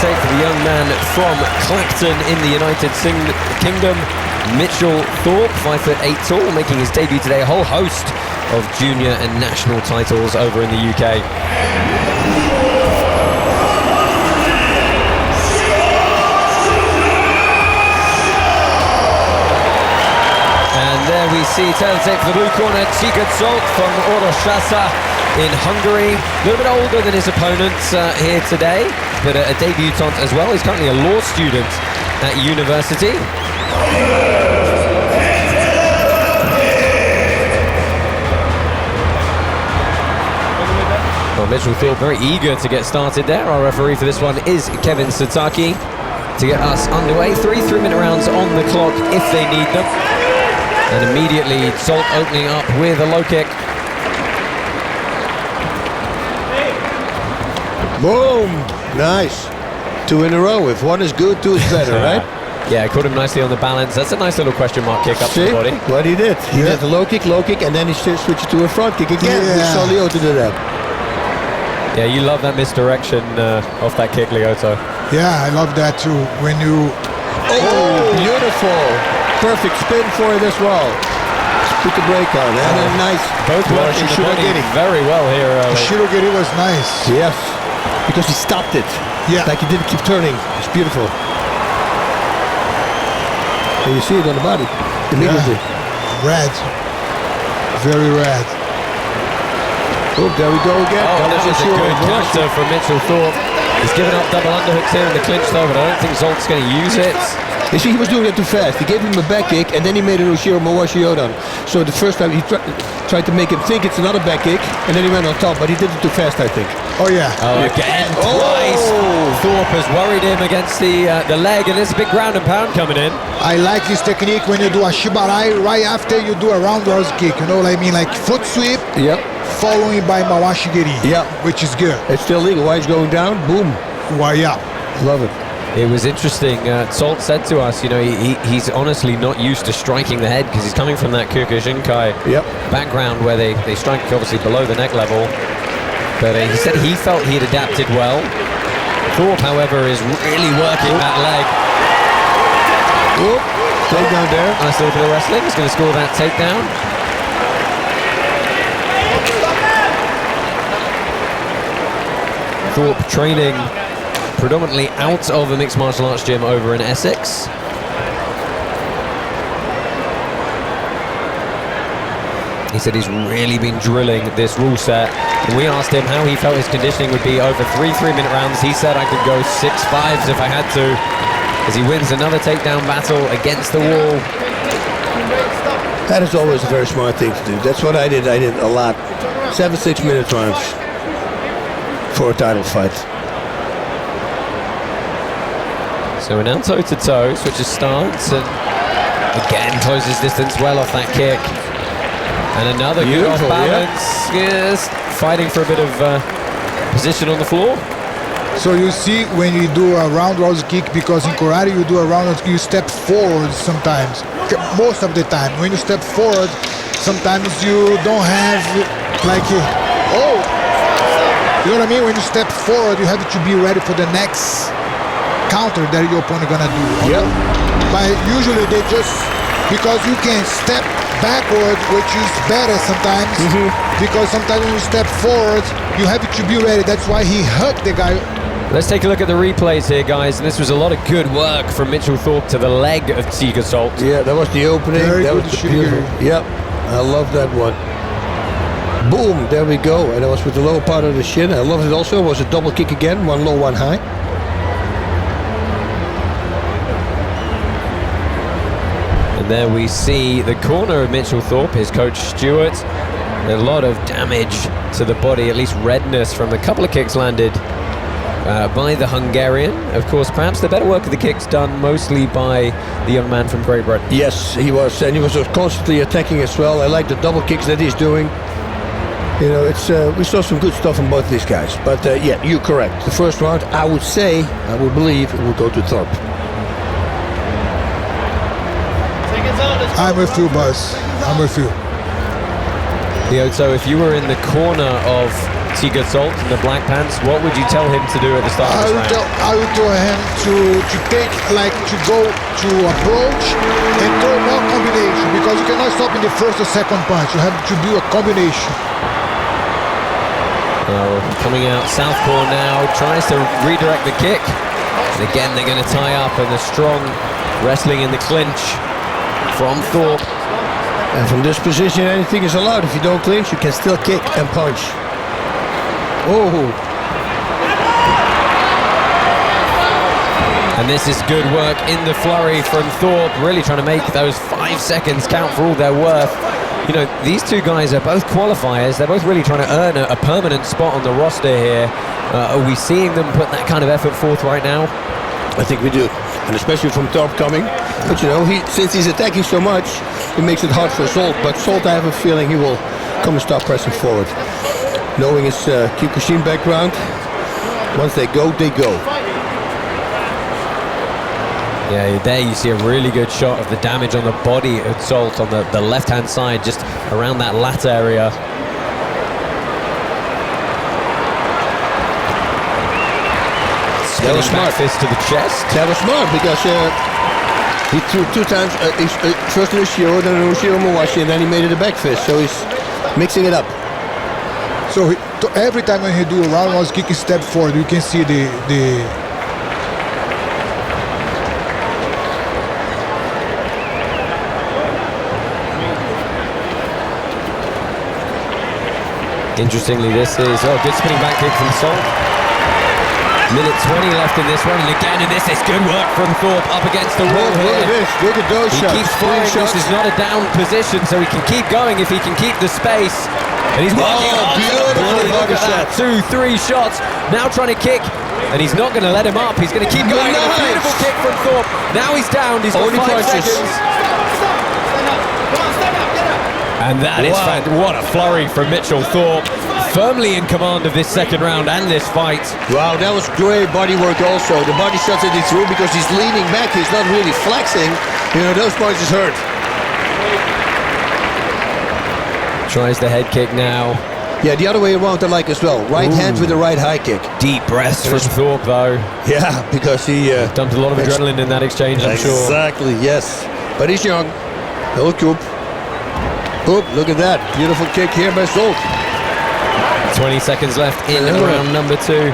take for the young man from Clacton in the United Kingdom, Mitchell Thorpe, 5'8" tall, making his debut today. A whole host of junior and national titles over in the UK. And there we see tailtake for the blue corner, Zsolt from Orosháza in Hungary. A little bit older than his opponents here today, but a debutant as well. He's currently a law student at university. Well, Mitchell Thorpe very eager to get started there. Our referee for this one is Kevin Sataki to get us underway. 3 3-minute rounds on the clock if they need them. And immediately Zsolt opening up with a low kick. Boom! Nice. 2 in a row. If one is good, 2 is better, right? Yeah, caught him nicely on the balance. That's a nice little question mark kick up to the body. What he did. He did a low kick, and then he switched to a front kick again. We saw Lyoto do that. Yeah, you love that misdirection off that kick, Lyoto. Yeah, I love that too. When you... Oh, beautiful. Perfect spin for it as well. Put the brake on, and a nice... Both working the body very well here. Shirogiri was nice. Yes, because he stopped it. Yeah. Like he didn't keep turning. It's beautiful. And you see it on the body immediately. Yeah. Red. Very red. Oh, there we go again. Oh, that was a good counter from Mitchell Thorpe. He's given up double underhooks here in the clinch though, but I don't think Zolt's going to use it. You see, he was doing it too fast. He gave him a back kick, and then he made an Ushiro Mawashi Yodan. So the first time he tried to make him think it's another back kick, and then he went on top, but he did it too fast, I think. Oh, yeah. Oh, again, twice. Thorpe has worried him against the leg, and there's a big ground and pound coming in. I like this technique when you do a shibarai right after you do a roundhouse kick. You know what I mean? Like foot sweep. Yep. Following by Mawashigiri. Yeah. Which is good. It's still legal. Why is going down? Boom. Why, yeah. Love it. It was interesting. Zsolt said to us, you know, he's honestly not used to striking the head because he's coming from that Kyokushinkai background where they strike obviously below the neck level. But he said he felt he had adapted well. Thorpe, however, is really working that leg. Whoop. Takedown there. Nice little bit of wrestling. He's going to score that takedown. Thorpe training predominantly out of a mixed martial arts gym over in Essex. He said he's really been drilling this rule set. And we asked him how he felt his conditioning would be over 3 3-minute rounds. He said I could go 6-5s if I had to, as he wins another takedown battle against the wall. That is always a very smart thing to do. That's what I did. I did a lot. 7 6-minute rounds for a title fight. So we're now toe-to-toe, switches stance, and again closes distance well off that kick. And another good off balance, yes, fighting for a bit of position on the floor. So you see when you do a roundhouse kick, because in karate you do a roundhouse kick, you step forward sometimes. Most of the time, when you step forward, sometimes you don't have like, you know what I mean? When you step forward, you have to be ready for the next counter that your opponent gonna do. Yep. But usually they just, because you can step backward, which is better sometimes, because sometimes when you step forward, you have to be ready. That's why he hugged the guy. Let's take a look at the replays here, guys. And this was a lot of good work from Mitchell Thorpe to the leg of Zsolt. Yeah, that was the opening. Very that good was the beautiful. Yep, I love that one. Boom, there we go. And that was with the lower part of the shin. I loved it also. It was a double kick again, one low, one high. And there we see the corner of Mitchell Thorpe, his coach Stuart. A lot of damage to the body, at least redness from a couple of kicks landed by the Hungarian. Of course, perhaps the better work of the kicks done mostly by the young man from Great Britain. Yes, he was, and he was constantly attacking as well. I like the double kicks that he's doing. You know, it's we saw some good stuff from both these guys. But yeah, you're correct. The first round, I would believe, it would go to Thorpe. I'm with you, Bas. I'm with you. So if you were in the corner of Zsolt in the black pants, what would you tell him to do at the start of this round? I would tell him to take, like, to go to approach and throw more combination, because you cannot stop in the first or second punch. You have to do a combination. Coming out southpaw now, tries to redirect the kick. And again, they're going to tie up, and the strong wrestling in the clinch from Thorpe. And from this position, anything is allowed. If you don't clinch, you can still kick and punch. Oh. And this is good work in the flurry from Thorpe, really trying to make those 5 seconds count for all they're worth. You know, these two guys are both qualifiers. They're both really trying to earn a permanent spot on the roster here. Are we seeing them put that kind of effort forth right now? I think we do, and especially from Thorpe coming. But you know, since he's attacking so much, it makes it hard for Zsolt. But Zsolt, I have a feeling he will come and start pressing forward. Knowing his Kyokushin background, once they go, they go. Yeah, there you see a really good shot of the damage on the body of Zsolt on the left-hand side, just around that lat area. That was smart. Fist to the chest. That was smart, because he threw 2 times, first in Ushiro, then in Ushiro Mawashi, and then he made it a back fist, so he's mixing it up. So every time when he do a roundhouse kick, he step forward. You can see the Interestingly, this is good spinning back kick from Zsolt. Minute 20 left in this one, and again, and this is good work from Thorpe up against the wall here. Look at this, look at those shots. He keeps firing. This is not a down position, so he can keep going if he can keep the space. And he's working hard. Look at that, 2, 3 shots. Now trying to kick, and he's not going to let him up. He's going to keep going. Nice. A beautiful kick from Thorpe. Now he's down. He's got 5 seconds. And that is what a flurry from Mitchell Thorpe. Firmly in command of this second round and this fight. Wow, that was great body work also. The body shots that he threw, because he's leaning back, he's not really flexing. You know, those punches hurt. Tries the head kick now. Yeah, the other way around I like as well. Right hand with the right high kick. Deep breaths from Thorpe though. Yeah, because he... dumped a lot of adrenaline in that exchange, I'm sure. Exactly, yes. But he's young. He'll coop. Oop, look at that. Beautiful kick here by Zsolt. 20 seconds left in round number 2.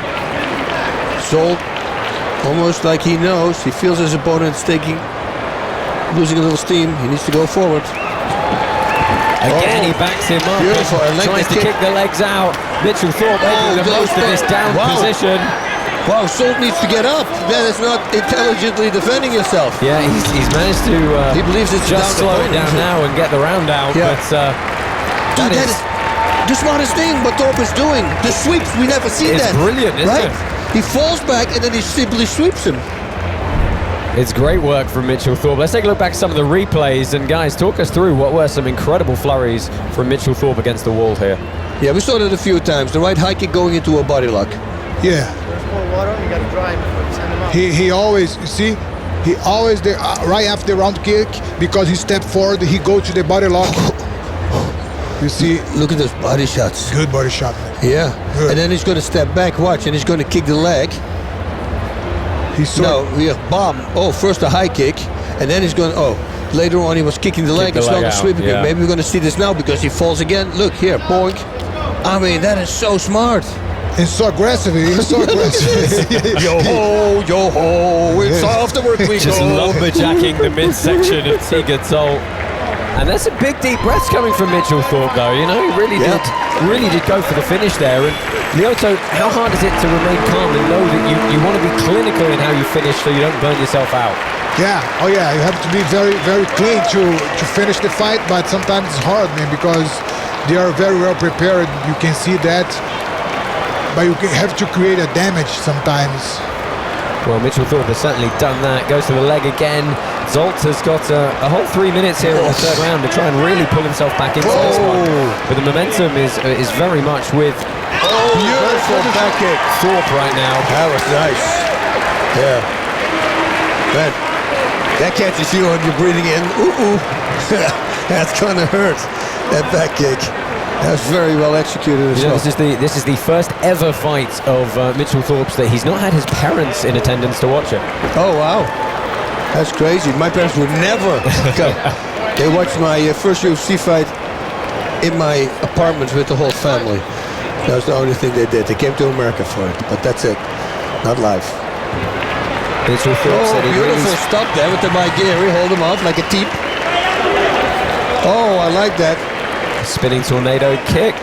Zsolt, almost like he knows, he feels his opponent's losing a little steam. He needs to go forward. Again, he backs him up. Beautiful. Tries to kick the legs out. Mitchell Thorpe making the most of this down position. Wow, Zsolt needs to get up. That is not intelligently defending yourself. Yeah, he's managed to he believes it's just slow it down now and get the round out. Yeah. But that is the smartest thing what Thorpe is doing. The sweeps, we never see that. It's brilliant, isn't right? it? He falls back and then he simply sweeps him. It's great work from Mitchell Thorpe. Let's take a look back at some of the replays. And guys, talk us through what were some incredible flurries from Mitchell Thorpe against the wall here. Yeah, we saw that a few times. The right high kick going into a body lock. Yeah. He always, you see, he always right after the round kick, because he stepped forward, he go to the body lock. You see, look at those body shots. Good body shot, man. Yeah. Good. And then he's going to step back, watch, and he's going to kick the leg. Bomb. Oh, first a high kick, and then he's going. Oh, later on he was kicking the leg as well, sweeping it. Maybe we're going to see this now because he falls again. Look here, boink. I mean, that is so smart. And so aggressive. He's so aggressive. Yo ho, it's off the work we Just lumberjacking the midsection of Zsolt. And that's some big deep breaths coming from Mitchell Thorpe though, you know, he really did go for the finish there. And Lyoto, how hard is it to remain calm and know that you want to be clinical in how you finish so you don't burn yourself out? Yeah, you have to be very, very clean to finish the fight, but sometimes it's hard, man, because they are very well prepared, you can see that, but you have to create a damage sometimes. Well, Mitchell Thorpe has certainly done that. Goes to the leg again. Zsolt has got a whole 3 minutes here in the third round to try and really pull himself back into this one. But the momentum is very much with beautiful back kick. Thorpe right now. That was nice. Yeah. Man, that catches you when you're breathing in. Ooh. That's gonna hurt. That back kick. That's very well executed as well. This is the first ever fight of Mitchell Thorpe's that he's not had his parents in attendance to watch it. Oh, wow. That's crazy. My parents would never come. They watched my first UFC fight in my apartment with the whole family. That was the only thing they did. They came to America for it, but that's it. Not live. Mitchell Thorpe said he beautiful stop there with the Mike Garry. Hold him off like a teep. Oh, I like that. Spinning tornado kick.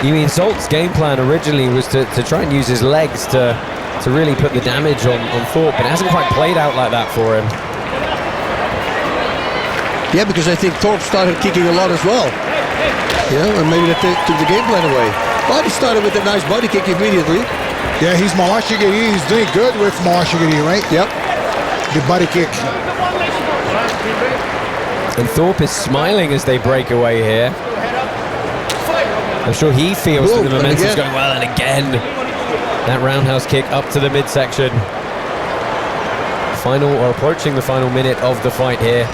You mean Zsolt's game plan originally was to try and use his legs to really put the damage on Thorpe, but it hasn't quite played out like that for him. Yeah, because I think Thorpe started kicking a lot as well. And maybe that took the game plan away. But he started with a nice body kick immediately. Yeah, he's Mawashigiri. He's doing good with Mawashigiri, right? Yep. The body kick. And Thorpe is smiling as they break away here. I'm sure he feels that the momentum's going well, and again, that roundhouse kick up to the midsection. Approaching the final minute of the fight here.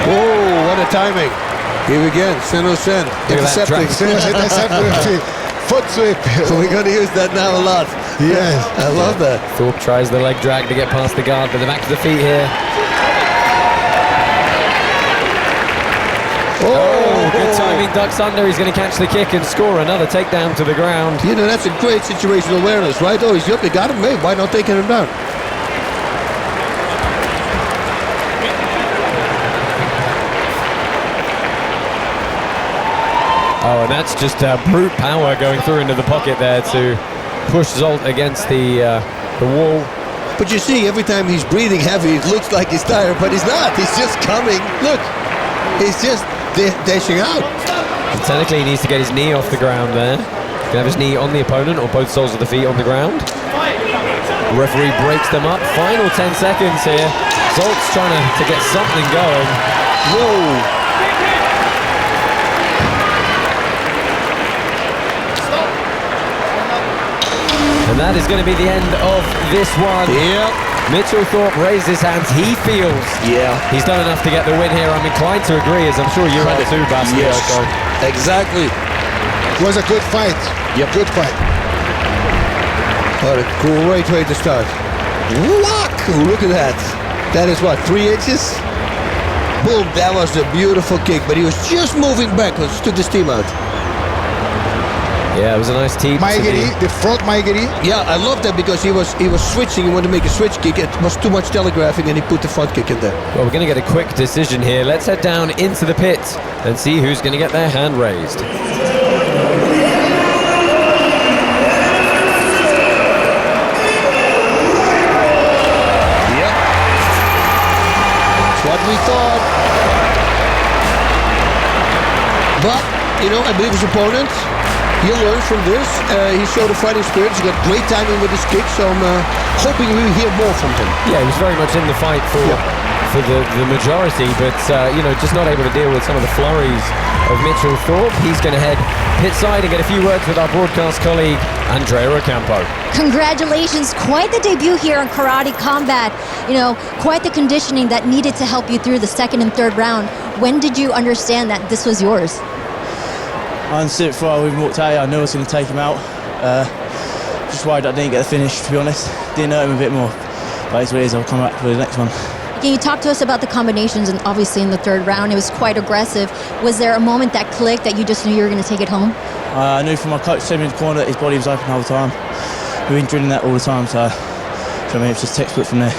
Whoa, what a timing. Here again, Sen. Intercepting. Foot sweep. We're going to use that now a lot. Yes. I love that. Thorpe tries the leg drag to get past the guard, but they're back to the feet here. Oh, good timing, ducks under. He's going to catch the kick and score another takedown to the ground. That's a great situational awareness, right? Oh, he's up, they got him, hey, why not taking him down? Oh, and that's just brute power going through into the pocket there to push Zsolt against the wall. But you see, every time he's breathing heavy, it looks like he's tired, but he's not. He's just coming. Look, he's just dashing out. And technically, he needs to get his knee off the ground there. He's going to have his knee on the opponent or both soles of the feet on the ground. The referee breaks them up. Final 10 seconds here. Zsolt's trying to get something going. Whoa. And that is going to be the end of this one. Yep. Mitchell Thorpe raised his hands. He feels he's done enough to get the win here. I'm inclined to agree, as I'm sure you are too, Bas. Yes, exactly. It was a good fight. Yep. Good fight. What a great way to start. Look at that. That is what, 3 inches? Boom, that was a beautiful kick, but he was just moving backwards, took the steam out. Yeah, it was a nice team. The front Maigiri. Yeah, I love that because he was switching. He wanted to make a switch kick. It was too much telegraphing, and he put the front kick in there. Well, we're going to get a quick decision here. Let's head down into the pit and see who's going to get their hand raised. Yep. That's what we thought. But, I believe his opponent, he'll learn from this. He showed a fighting spirit. He's got great timing with his kick, so I'm hoping we hear more from him. Yeah, he was very much in the fight for the majority, but just not able to deal with some of the flurries of Mitchell Thorpe. He's going to head pit side and get a few words with our broadcast colleague, Andrea Ocampo. Congratulations, quite the debut here on Karate Combat. Quite the conditioning that needed to help you through the second and third round. When did you understand that this was yours? I understood it before I even walked out. I knew I was going to take him out. Just worried I didn't get the finish, to be honest. Didn't hurt him a bit more. But it's what it is. I'll come back for the next one. Can you talk to us about the combinations? And obviously in the third round, it was quite aggressive. Was there a moment that clicked that you just knew you were going to take it home? I knew from my coach telling me in the corner that his body was open the whole time. We've been drilling that all the time, so it's just textbook from there.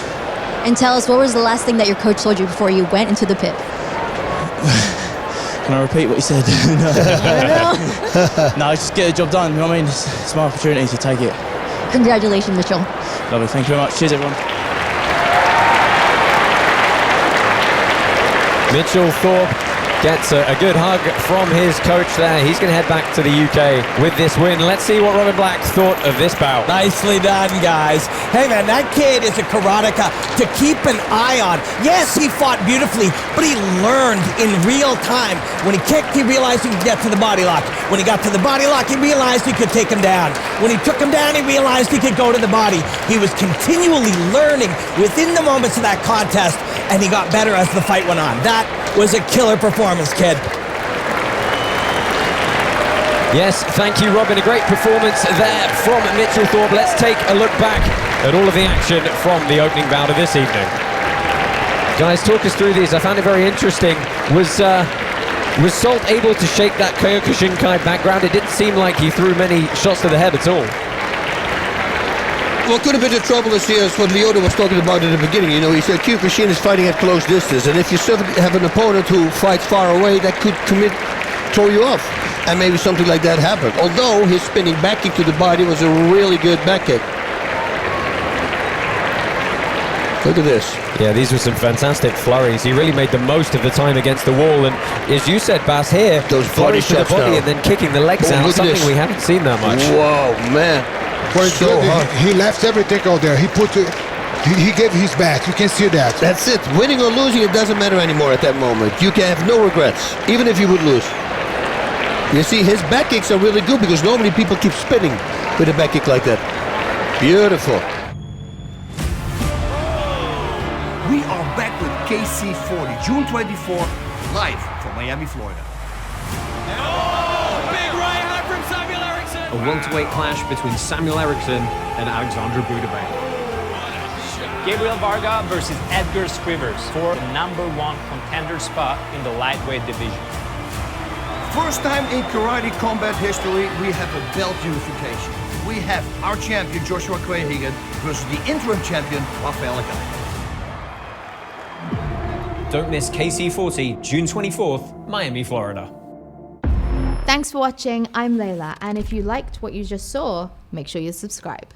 And tell us, what was the last thing that your coach told you before you went into the pit? Can I repeat what he said? No, just get the job done. You know what I mean? It's my opportunity to take it. Congratulations, Mitchell. Lovely. Thank you very much. Cheers, everyone. Mitchell Thorpe gets a good hug from his coach there. He's going to head back to the UK with this win. Let's see what Robin Black thought of this bout. Nicely done, guys. Hey, man, that kid is a karateka to keep an eye on. Yes, he fought beautifully, but he learned in real time. When he kicked, he realized he could get to the body lock. When he got to the body lock, he realized he could take him down. When he took him down, he realized he could go to the body. He was continually learning within the moments of that contest, and he got better as the fight went on. That was a killer performance, kid. Yes, thank you, Robin. A great performance there from Mitchell Thorpe. Let's take a look back at all of the action from the opening bout of this evening. Guys, talk us through these. I found it very interesting. Was Zsolt able to shake that Kyokushinkai background? It didn't seem like he threw many shots to the head at all. What could have been the trouble this year is what Leota was talking about in the beginning. You know, he said Kyokushin is fighting at close distance, and if you have an opponent who fights far away, that could throw you off. And maybe something like that happened. Although his spinning back kick to the body was a really good back kick. Look at this. Yeah, these were some fantastic flurries. He really made the most of the time against the wall. And as you said, Bas, here, those flurries to the body and then kicking the legs out, something we haven't seen that much. Whoa, man. So he left everything out there. He gave his best. You can see that. That's it. Winning or losing, it doesn't matter anymore at that moment. You can have no regrets, even if you would lose. You see, his back kicks are really good because normally people keep spinning with a back kick like that. Beautiful. We are back with KC40, June 24th, live from Miami, Florida. Big right hand from Samuel Ericsson. A welterweight clash between Samuel Ericsson and Alexandre Bouderbane. GABRIEL Varga versus Edgar Skrivers for the #1 contender spot in the lightweight division. First time in karate combat history, we have a belt unification. We have our champion, Joshua Quayhagen, versus the interim champion, RAFAEL. Don't miss KC40, June 24th, Miami, Florida. Thanks for watching. I'm Layla, and if you liked what you just saw, make sure you subscribe.